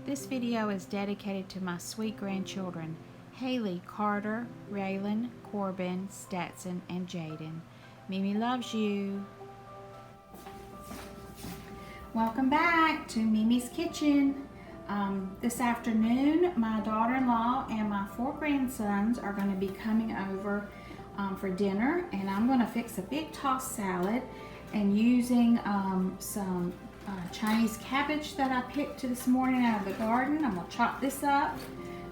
This video is dedicated to my sweet grandchildren, Haley, Carter, Raylan, Corbin, Stetson, and Jaden. Mimi loves you. Welcome back to Mimi's Kitchen. This afternoon, my daughter-in-law and my 4 grandsons are going to be coming over for dinner, and I'm going to fix a big tossed salad and using some Chinese cabbage that I picked this morning out of the garden. I'm going to chop this up.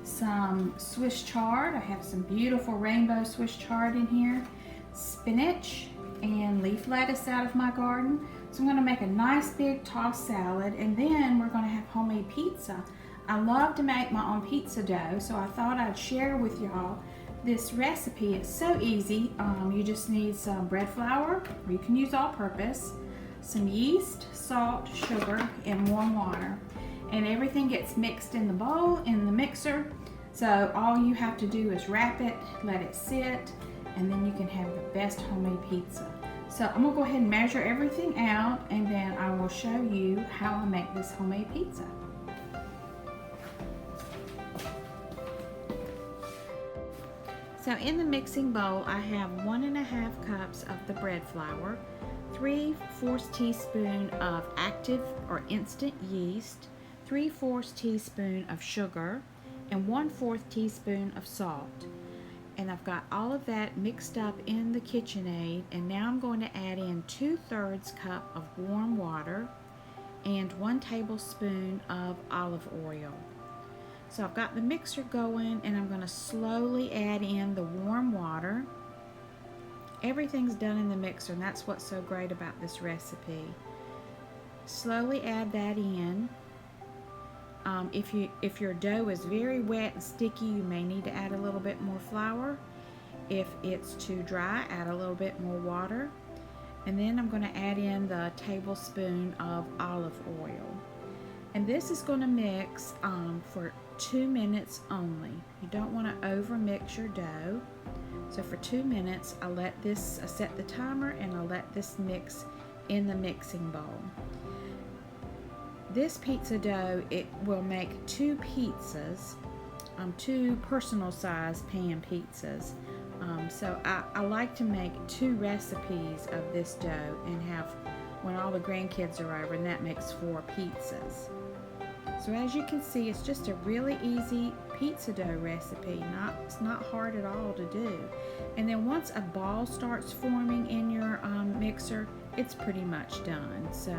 Some Swiss chard. I have some beautiful rainbow Swiss chard in here. Spinach and leaf lettuce out of my garden. So I'm going to make a nice big tossed salad, and then we're going to have homemade pizza. I love to make my own pizza dough, so I thought I'd share with y'all this recipe. It's so easy. You just need some bread flour, or you can use all-purpose, some yeast, salt, sugar, and warm water. And everything gets mixed in the bowl, in the mixer. So all you have to do is wrap it, let it sit, and then you can have the best homemade pizza. So I'm gonna go ahead and measure everything out, and then I will show you how I make this homemade pizza. So in the mixing bowl, I have 1½ cups of the bread flour, 3/4 teaspoon of active or instant yeast, 3/4 teaspoon of sugar, and 1/4 teaspoon of salt. And I've got all of that mixed up in the KitchenAid, and now I'm going to add in 2/3 cup of warm water and 1 tablespoon of olive oil. So I've got the mixer going, and I'm going to slowly add in the warm water. Everything's done in the mixer, and that's what's so great about this recipe. Slowly add that in. If your dough is very wet and sticky, you may need to add a little bit more flour. If it's too dry, add a little bit more water. And then I'm going to add in the tablespoon of olive oil. And this is going to mix for 2 minutes only. You don't want to over mix your dough. So for 2 minutes, I set the timer, and I let this mix in the mixing bowl. This pizza dough, it will make 2 pizzas, 2 personal size pan pizzas. So I like to make 2 recipes of this dough and have when all the grandkids are over, and that makes 4 pizzas. So as you can see, it's just a really easy pizza dough recipe. It's not hard at all to do. And then once a ball starts forming in your mixer, it's pretty much done. So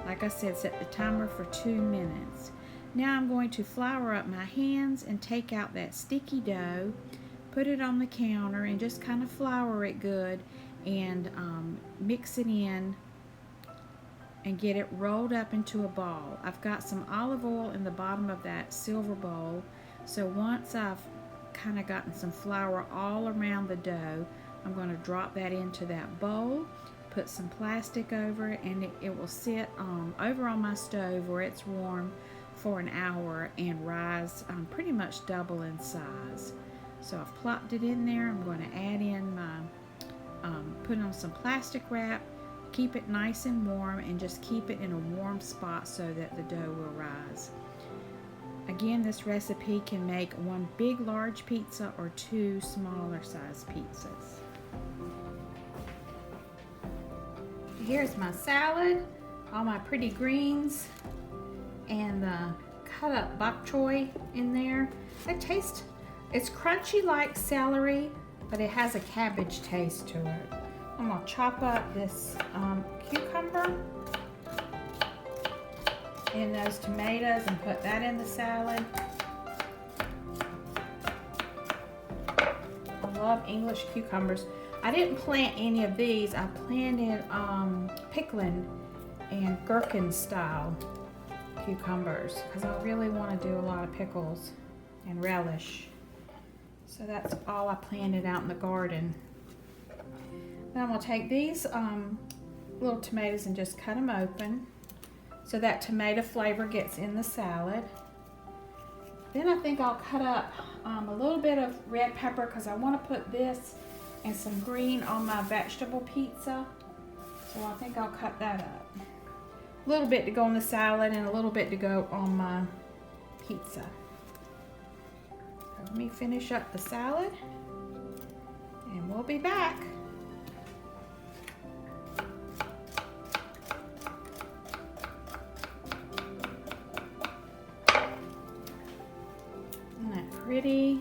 like I said, set the timer for 2 minutes. Now I'm going to flour up my hands and take out that sticky dough, put it on the counter, and just kind of flour it good, and mix it in and get it rolled up into a ball. I've got some olive oil in the bottom of that silver bowl, so once I've kind of gotten some flour all around the dough, I'm going to drop that into that bowl, put some plastic over it, and it will sit over on my stove where it's warm for an hour and rise pretty much double in size. So I've plopped it in there. I'm going to add in my, put on some plastic wrap, keep it nice and warm, and just keep it in a warm spot so that the dough will rise. Again, this recipe can make 1 big large pizza or 2 smaller size pizzas. Here's my salad, all my pretty greens, and the cut up bok choy in there. It's crunchy like celery, but it has a cabbage taste to it. I'm gonna chop up this cucumber and those tomatoes and put that in the salad. I love English cucumbers. I didn't plant any of these. I planted pickling and gherkin style cucumbers because I really want to do a lot of pickles and relish. So that's all I planted out in the garden. Then I'm going to take these little tomatoes and just cut them open so that tomato flavor gets in the salad. Then I think I'll cut up a little bit of red pepper because I want to put this and some green on my vegetable pizza. So I think I'll cut that up. A little bit to go on the salad and a little bit to go on my pizza. Let me finish up the salad and we'll be back. Isn't that pretty?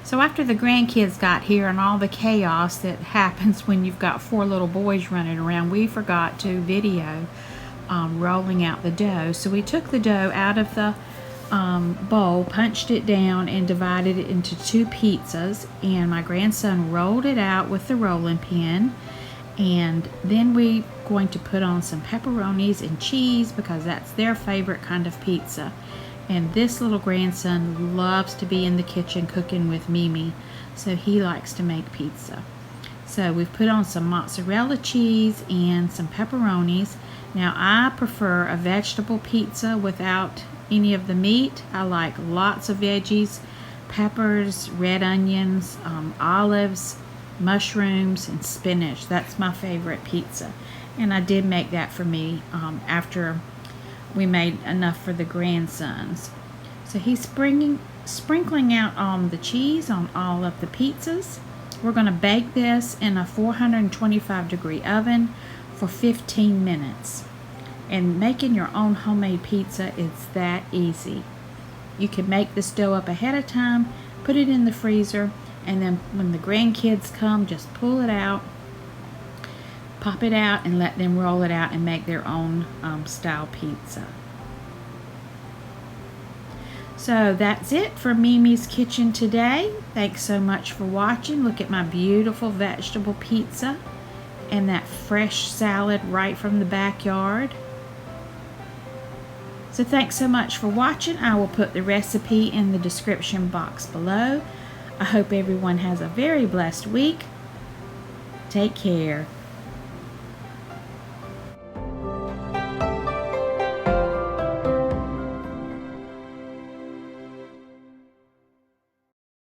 So after the grandkids got here and all the chaos that happens when you've got 4 little boys running around, we forgot to video rolling out the dough. So we took the dough out of the bowl, punched it down, and divided it into 2 pizzas. And my grandson rolled it out with the rolling pin. And then we're going to put on some pepperonis and cheese because that's their favorite kind of pizza. And this little grandson loves to be in the kitchen cooking with Mimi, so he likes to make pizza. So we've put on some mozzarella cheese and some pepperonis. Now I prefer a vegetable pizza without any of the meat. I like lots of veggies, peppers, red onions, olives, mushrooms, and spinach. That's my favorite pizza. And I did make that for me after we made enough for the grandsons. So he's sprinkling out the cheese on all of the pizzas. We're going to bake this in a 425-degree oven for 15 minutes. And making your own homemade pizza is that easy. You can make this dough up ahead of time, put it in the freezer, and then when the grandkids come, just pull it out, pop it out, and let them roll it out and make their own style pizza. So that's it for Mimi's Kitchen today. Thanks so much for watching. Look at my beautiful vegetable pizza and that fresh salad right from the backyard. So thanks so much for watching. I will put the recipe in the description box below. I hope everyone has a very blessed week. Take care.